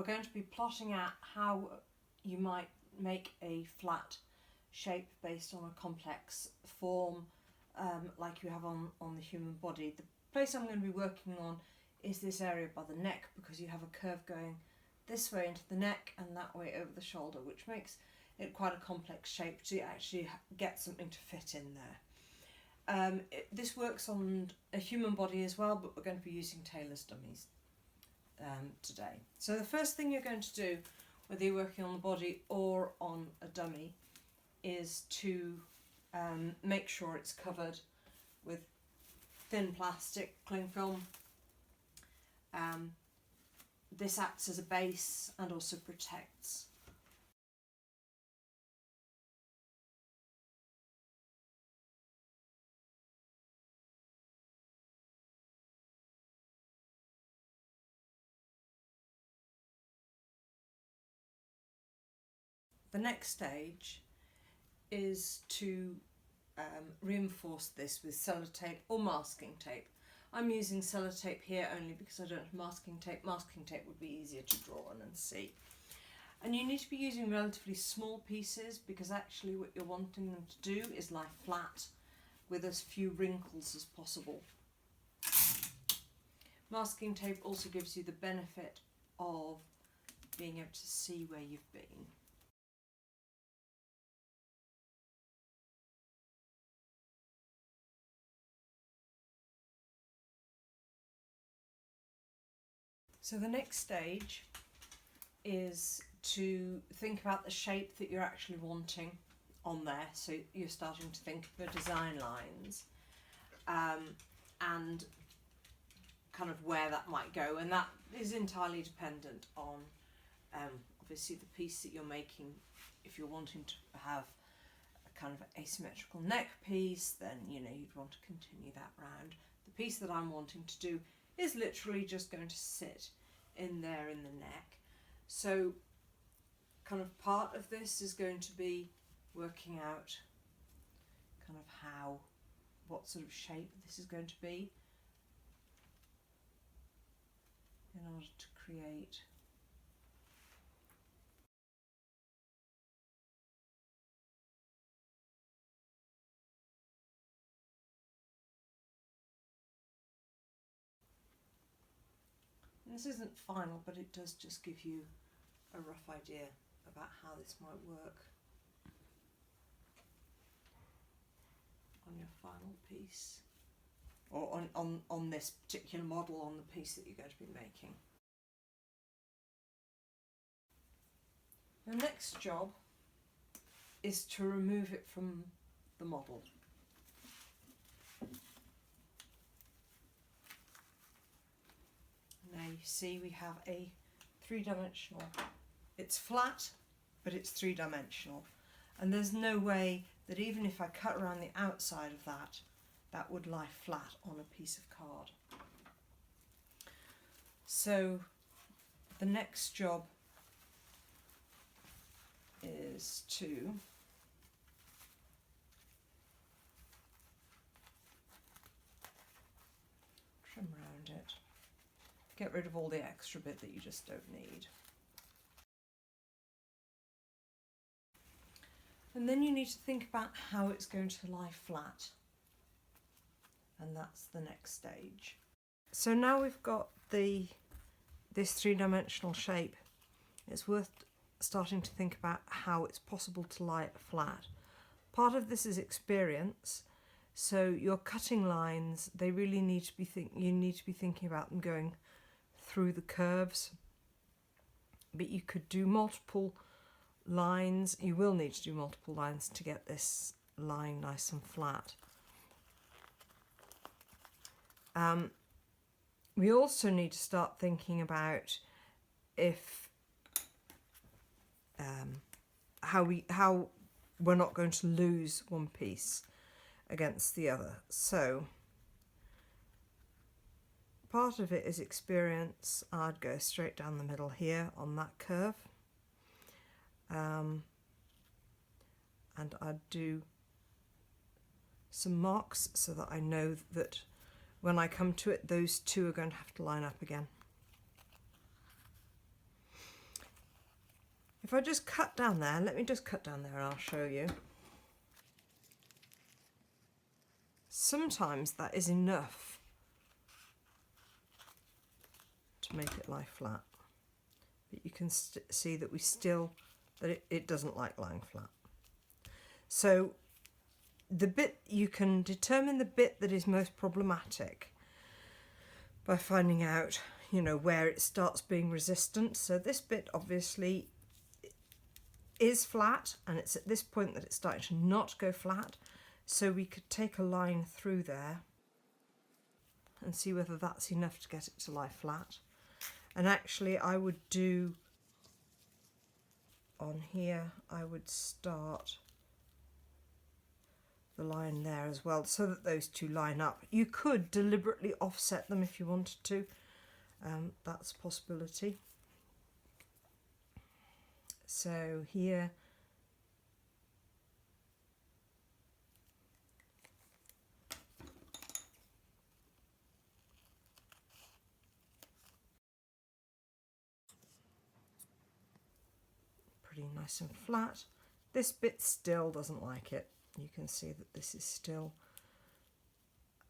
We're going to be plotting out how you might make a flat shape based on a complex form like you have on the human body. The place I'm going to be working on is this area by the neck, because you have a curve going this way into the neck and that way over the shoulder, which makes it quite a complex shape to actually get something to fit in there. This works on a human body as well, but we're going to be using tailor's dummies today. So the first thing you're going to do, whether you're working on the body or on a dummy, is to make sure it's covered with thin plastic cling film. This acts as a base and also protects. The next stage is to reinforce this with sellotape or masking tape. I'm using sellotape here only because I don't have masking tape. Masking tape would be easier to draw on and see. And you need to be using relatively small pieces, because actually what you're wanting them to do is lie flat with as few wrinkles as possible. Masking tape also gives you the benefit of being able to see where you've been. So the next stage is to think about the shape that you're actually wanting on there. So you're starting to think of the design lines and kind of where that might go, and that is entirely dependent on obviously the piece that you're making. If you're wanting to have a kind of asymmetrical neck piece, then you'd want to continue that round. The piece that I'm wanting to do is literally just going to sit in there in the neck. So kind of part of this is going to be working out kind of what sort of shape this is going to be in order to create and this isn't final, but it does just give you a rough idea about how this might work on your final piece, or on this particular model, on the piece that you're going to be making. The next job is to remove it from the model. Now you see we have a three-dimensional, it's flat but it's three-dimensional, and there's no way that even if I cut around the outside of that would lie flat on a piece of card. So the next job is to trim around it, get rid of all the extra bit that you just don't need. And then you need to think about how it's going to lie flat, and that's the next stage. So now we've got this three-dimensional shape, it's worth starting to think about how it's possible to lie it flat. Part of this is experience, so your cutting lines, they really need to be you need to be thinking about them going through the curves, but you could do multiple lines. You will need to do multiple lines to get this line nice and flat. We also need to start thinking about how we're not going to lose one piece against the other. So part of it is experience. I'd go straight down the middle here on that curve, and I'd do some marks so that I know that when I come to it, those two are going to have to line up again. if I just cut down there, let me just cut down there and I'll show you. Sometimes that is enough to make it lie flat, but you can see that it doesn't like lying flat. So the bit, you can determine the bit that is most problematic by finding out, you know, where it starts being resistant. So this bit obviously is flat, and it's at this point that it's starting to not go flat. So we could take a line through there and see whether that's enough to get it to lie flat. And actually I would do on here, I would start the line there as well, so that those two line up. You could deliberately offset them if you wanted to. That's a possibility. So here, pretty nice and flat. This bit still doesn't like it. You can see that this is still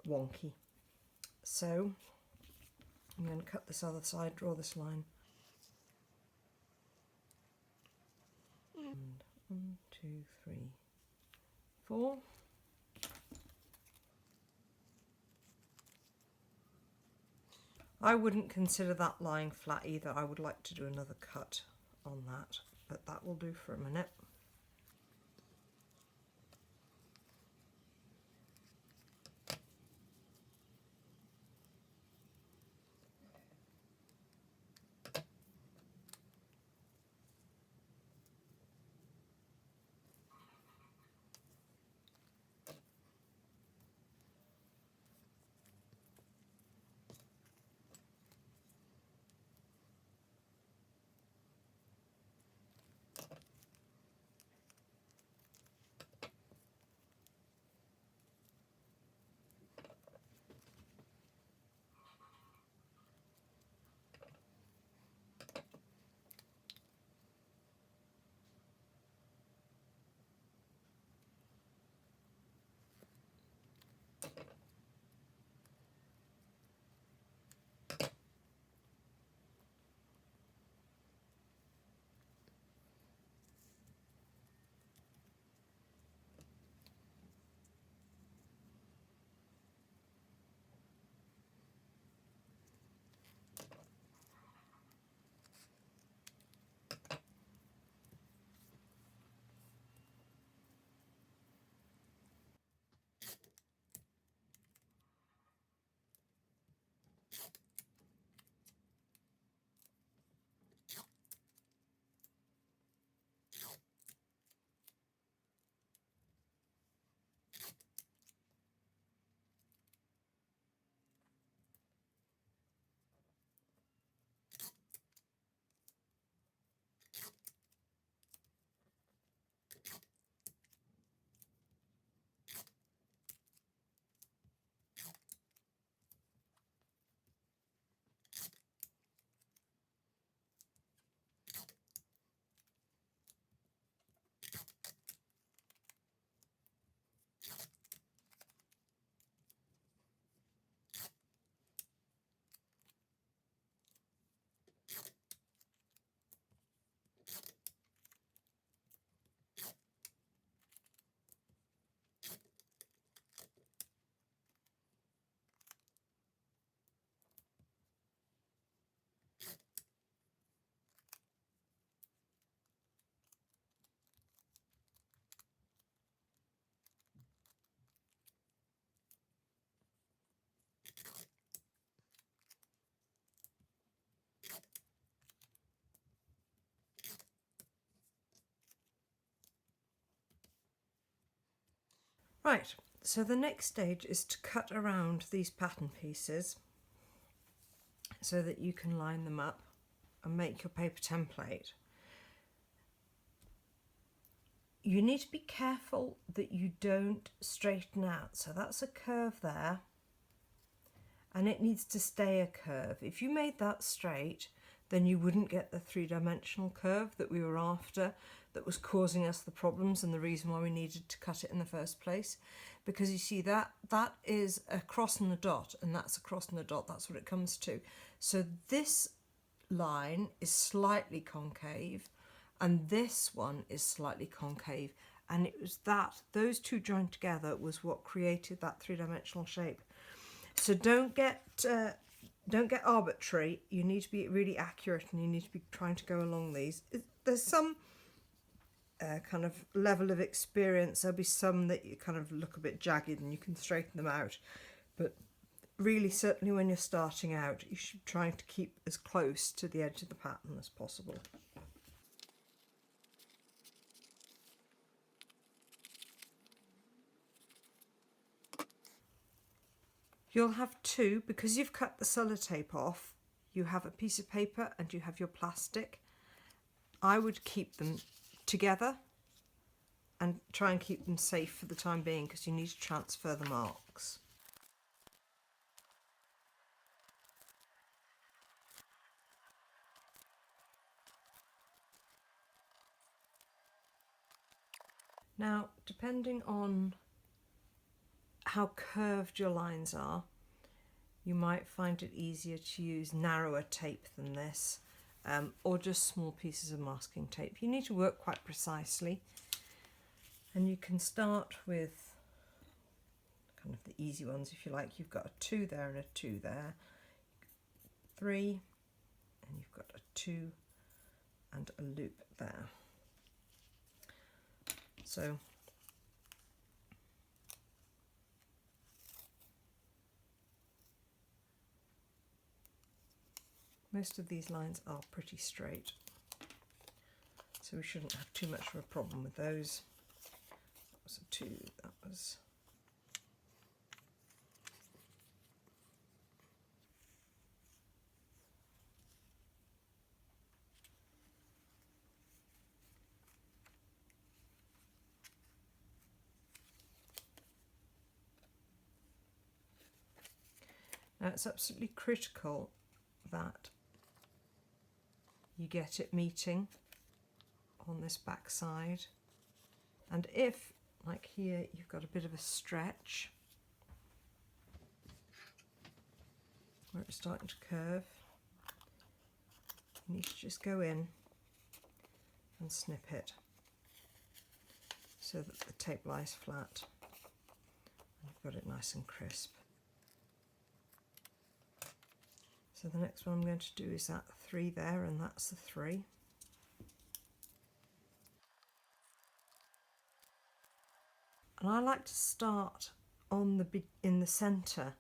wonky. So I'm going to cut this other side, draw this line. And 1, 2, 3, 4. I wouldn't consider that lying flat either. I would like to do another cut on that, but that will do for a minute. Right, so the next stage is to cut around these pattern pieces so that you can line them up and make your paper template. You need to be careful that you don't straighten out. So that's a curve there, and it needs to stay a curve. If you made that straight, then you wouldn't get the three-dimensional curve that we were after, that was causing us the problems and the reason why we needed to cut it in the first place. Because you see that is a cross and a dot, and that's a cross and a dot, that's what it comes to. So this line is slightly concave and this one is slightly concave, and it was those two joined together was what created that three-dimensional shape. So don't get arbitrary. You need to be really accurate, and you need to be trying to go along these. There's some kind of level of experience. There'll be some that you kind of look a bit jagged and you can straighten them out, but really, certainly when you're starting out, you should try to keep as close to the edge of the pattern as possible. You'll have two, because you've cut the sellotape off, you have a piece of paper and you have your plastic. I would keep them together and try and keep them safe for the time being, because you need to transfer the marks. Now, depending on how curved your lines are, you might find it easier to use narrower tape than this, or just small pieces of masking tape. You need to work quite precisely, and you can start with kind of the easy ones if you like. You've got a 2 there and a 2 there, 3, and you've got a 2 and a loop there. So most of these lines are pretty straight, so we shouldn't have too much of a problem with those. That was a 2, that was... Now it's absolutely critical that you get it meeting on this back side, and if, like here, you've got a bit of a stretch where it's starting to curve, you need to just go in and snip it so that the tape lies flat and you've got it nice and crisp. So the next one I'm going to do is that 3 there, and that's the 3. And I like to start in the centre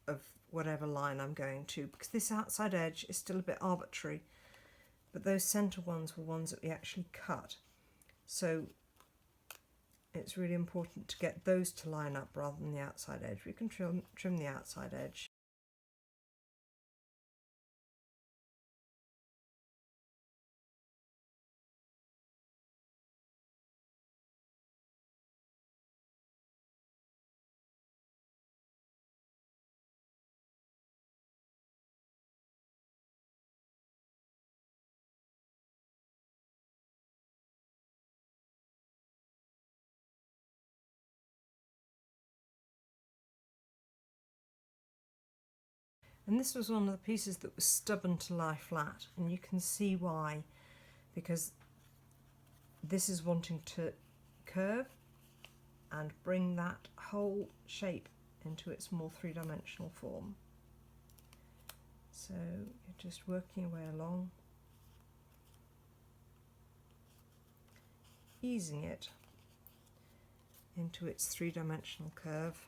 of whatever line I'm going to, because this outside edge is still a bit arbitrary, but those centre ones were ones that we actually cut. So it's really important to get those to line up rather than the outside edge. We can trim the outside edge. And this was one of the pieces that was stubborn to lie flat, and you can see why, because this is wanting to curve and bring that whole shape into its more three-dimensional form. So you're just working your way along, easing it into its three-dimensional curve.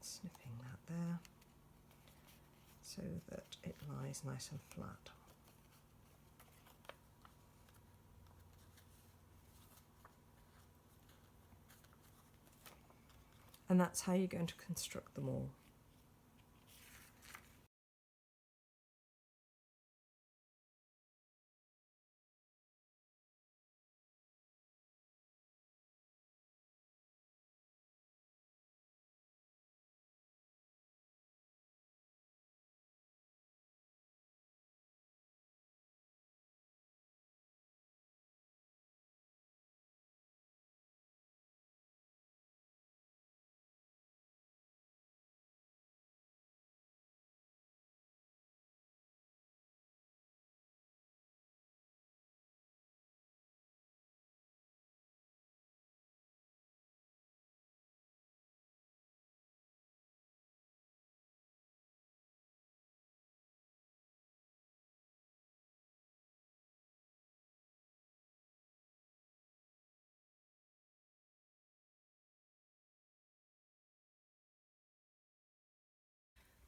Snipping that there so that it lies nice and flat. And that's how you're going to construct them all.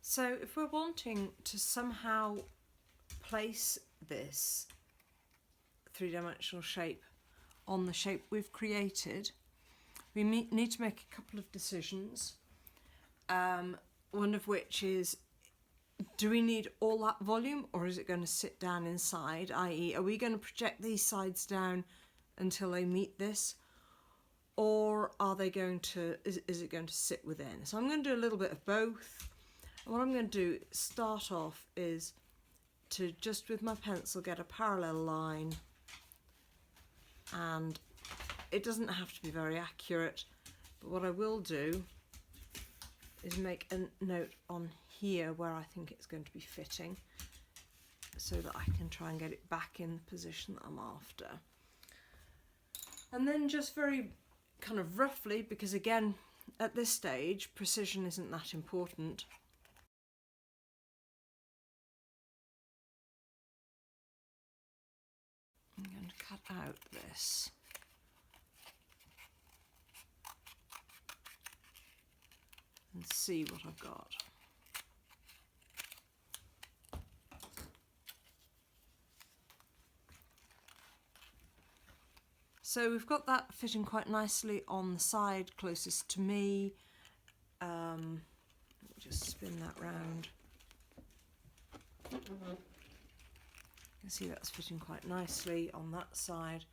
So if we're wanting to somehow place this three-dimensional shape on the shape we've created, we need to make a couple of decisions. One of which is, do we need all that volume, or is it going to sit down inside, i.e. are we going to project these sides down until they meet this, or are they going to, is it going to sit within? So I'm going to do a little bit of both. And what I'm going to do, start off, is to just with my pencil get a parallel line, and it doesn't have to be very accurate, but what I will do is make a note on here where I think it's going to be fitting, so that I can try and get it back in the position that I'm after. And then just very kind of roughly, because again at this stage precision isn't that important, I'm going to cut out this. And see what I've got. So we've got that fitting quite nicely on the side closest to me. Let me just spin that round. You can see that's fitting quite nicely on that side.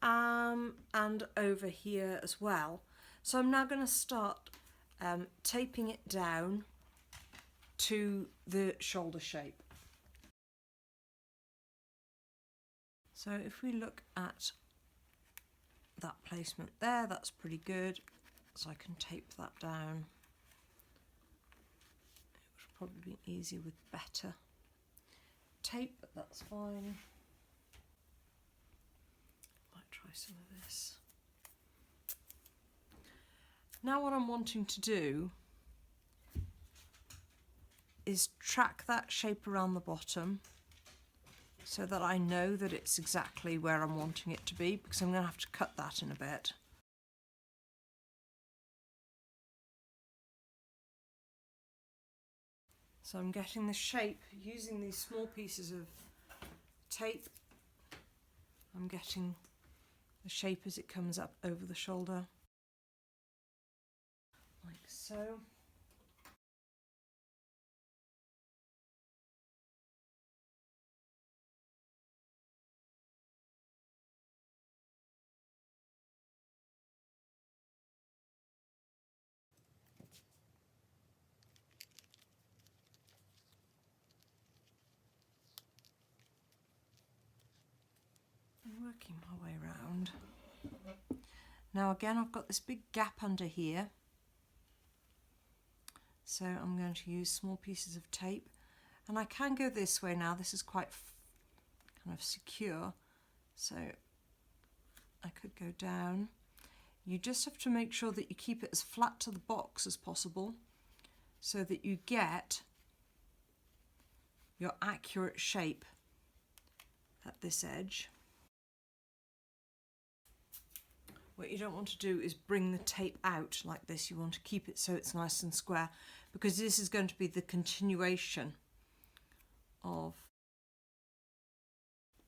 And over here as well. So I'm now going to start taping it down to the shoulder shape. So if we look at that placement there, that's pretty good. So I can tape that down. It would probably be easier with better tape, but that's fine. Might try some of this. Now what I'm wanting to do is track that shape around the bottom so that I know that it's exactly where I'm wanting it to be, because I'm going to have to cut that in a bit. So I'm getting the shape using these small pieces of tape. I'm getting the shape as it comes up over the shoulder. Like so. I'm working my way around. Now again, I've got this big gap under here. So I'm going to use small pieces of tape, and I can go this way now. This is quite kind of secure, so I could go down. You just have to make sure that you keep it as flat to the box as possible so that you get your accurate shape at this edge. What you don't want to do is bring the tape out like this. You want to keep it so it's nice and square, because this is going to be the continuation of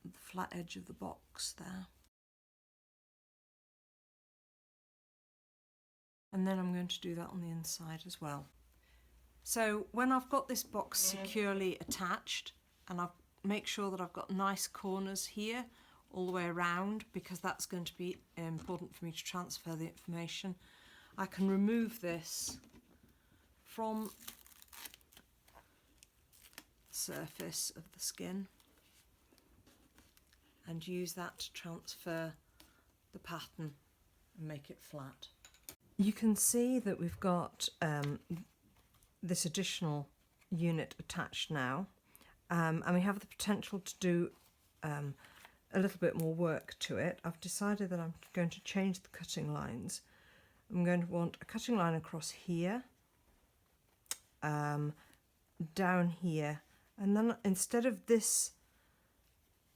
the flat edge of the box there. And then I'm going to do that on the inside as well. So when I've got this box securely attached, and I've make sure that I've got nice corners here all the way around, because that's going to be important for me to transfer the information, I can remove this from the surface of the skin and use that to transfer the pattern and make it flat. You can see that we've got this additional unit attached now, and we have the potential to do a little bit more work to it. I've decided that I'm going to change the cutting lines. I'm going to want a cutting line across here, down here, and then instead of this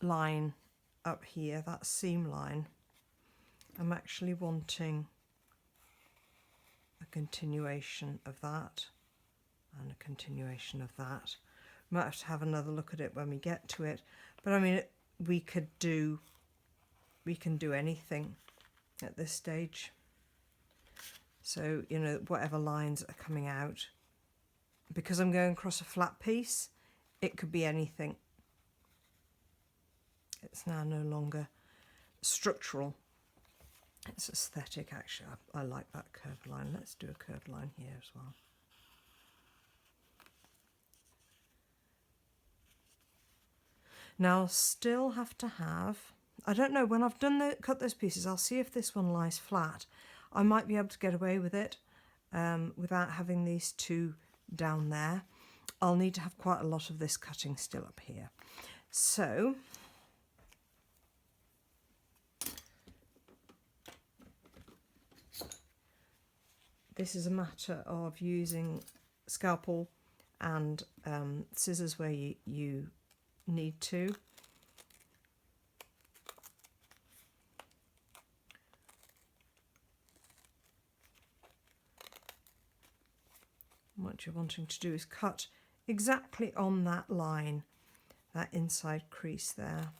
line up here, that seam line, I'm actually wanting a continuation of that and a continuation of that. Might have to have another look at it when we get to it, but I mean, we can do anything at this stage. So, you know, whatever lines are coming out, because I'm going across a flat piece, it could be anything. It's now no longer structural, it's aesthetic. Actually, I like that curved line. Let's do a curved line here as well. Now I'll still have to have, I don't know, when I've done cut those pieces, I'll see if this one lies flat. I might be able to get away with it without having these two down there. I'll need to have quite a lot of this cutting still up here. So this is a matter of using scalpel and scissors where you need to. What you're wanting to do is cut exactly on that line, that inside crease there.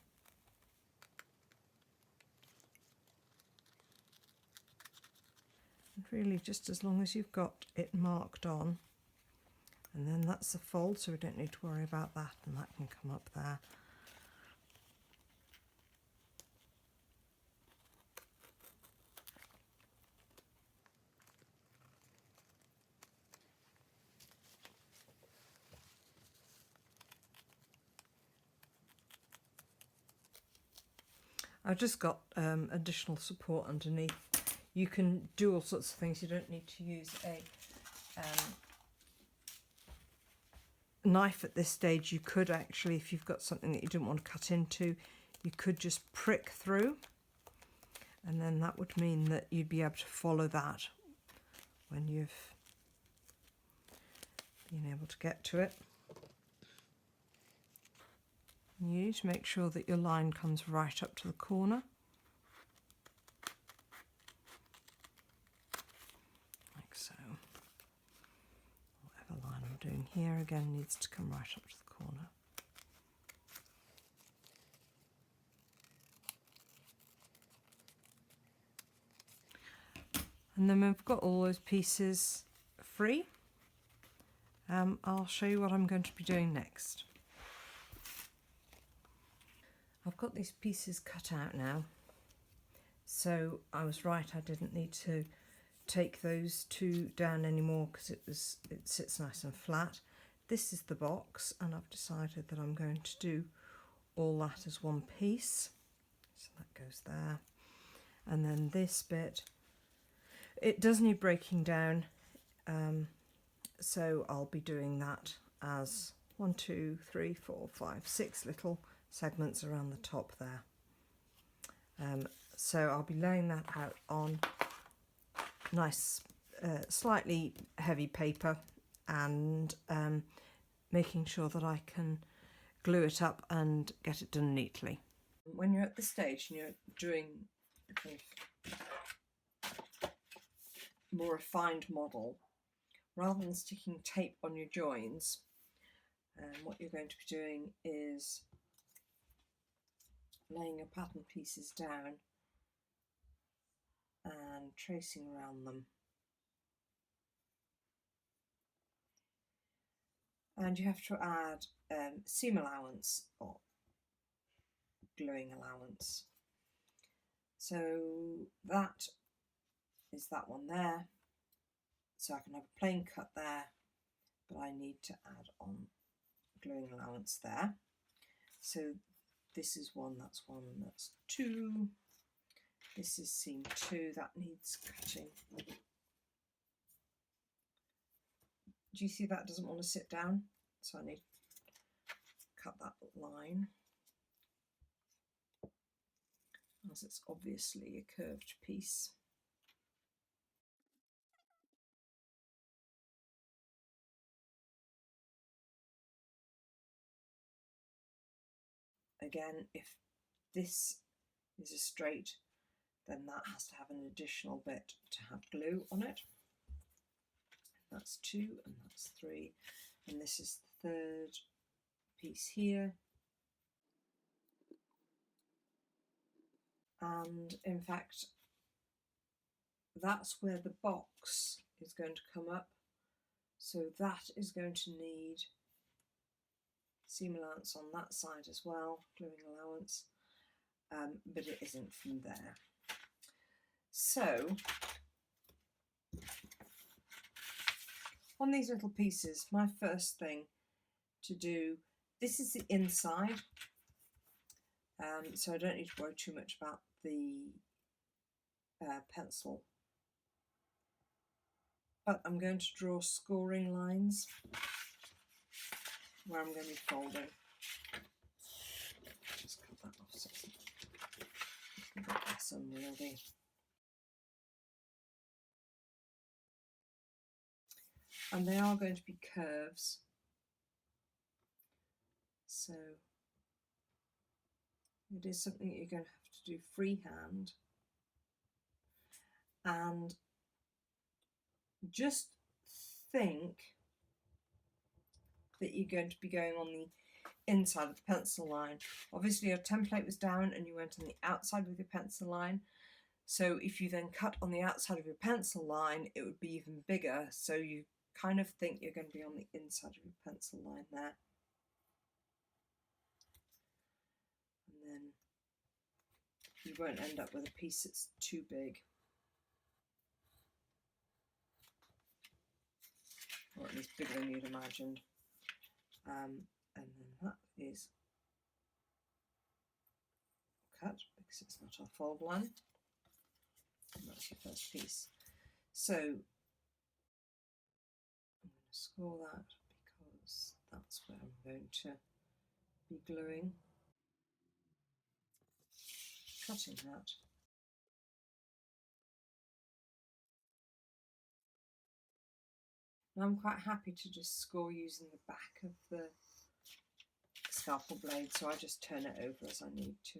And really just as long as you've got it marked on, and then that's the fold, so we don't need to worry about that, and that can come up there. I've just got additional support underneath. You can do all sorts of things. You don't need to use a knife at this stage. You could actually, if you've got something that you didn't want to cut into, you could just prick through, and then that would mean that you'd be able to follow that when you've been able to get to it. You need to make sure that your line comes right up to the corner. Like so. Whatever line I'm doing here again needs to come right up to the corner. And then we've got all those pieces free. I'll show you what I'm going to be doing next. I've got these pieces cut out now, so I was right, I didn't need to take those two down anymore because it sits nice and flat. This is the box, and I've decided that I'm going to do all that as one piece. So that goes there. And then this bit, it does need breaking down, so I'll be doing that as 1, 2, 3, 4, 5, 6 little segments around the top there. So I'll be laying that out on nice, slightly heavy paper, and making sure that I can glue it up and get it done neatly. When you're at this stage and you're doing a kind of more refined model, rather than sticking tape on your joins, what you're going to be doing is laying your pattern pieces down and tracing around them. And you have to add seam allowance or gluing allowance. So that is that one there. So I can have a plain cut there, but I need to add on gluing allowance there. So this is one, that's 2. This is seam 2, that needs cutting. Do you see that doesn't want to sit down? So I need to cut that line, as it's obviously a curved piece. Again, if this is a straight, then that has to have an additional bit to have glue on it. That's 2 and that's 3. and this is the third piece here. And in fact, that's where the box is going to come up. So that is going to need seam allowance on that side as well, gluing allowance, but it isn't from there. So on these little pieces, my first thing to do, this is the inside, so I don't need to worry too much about the pencil, but I'm going to draw scoring lines where I'm going to be folding. Just cut that off so I can get some ready. And they are going to be curves, so it is something that you're going to have to do freehand. And just think that you're going to be going on the inside of the pencil line. Obviously your template was down and you went on the outside with your pencil line, so if you then cut on the outside of your pencil line it would be even bigger, so you kind of think you're going to be on the inside of your pencil line there. And then you won't end up with a piece that's too big, or at least bigger than you'd imagined. And then that is cut because it's not our fold line, and that's your first piece. So I'm going to score that because that's where I'm going to be gluing, cutting that. Now I'm quite happy to just score using the back of the scalpel blade, so I just turn it over as I need to.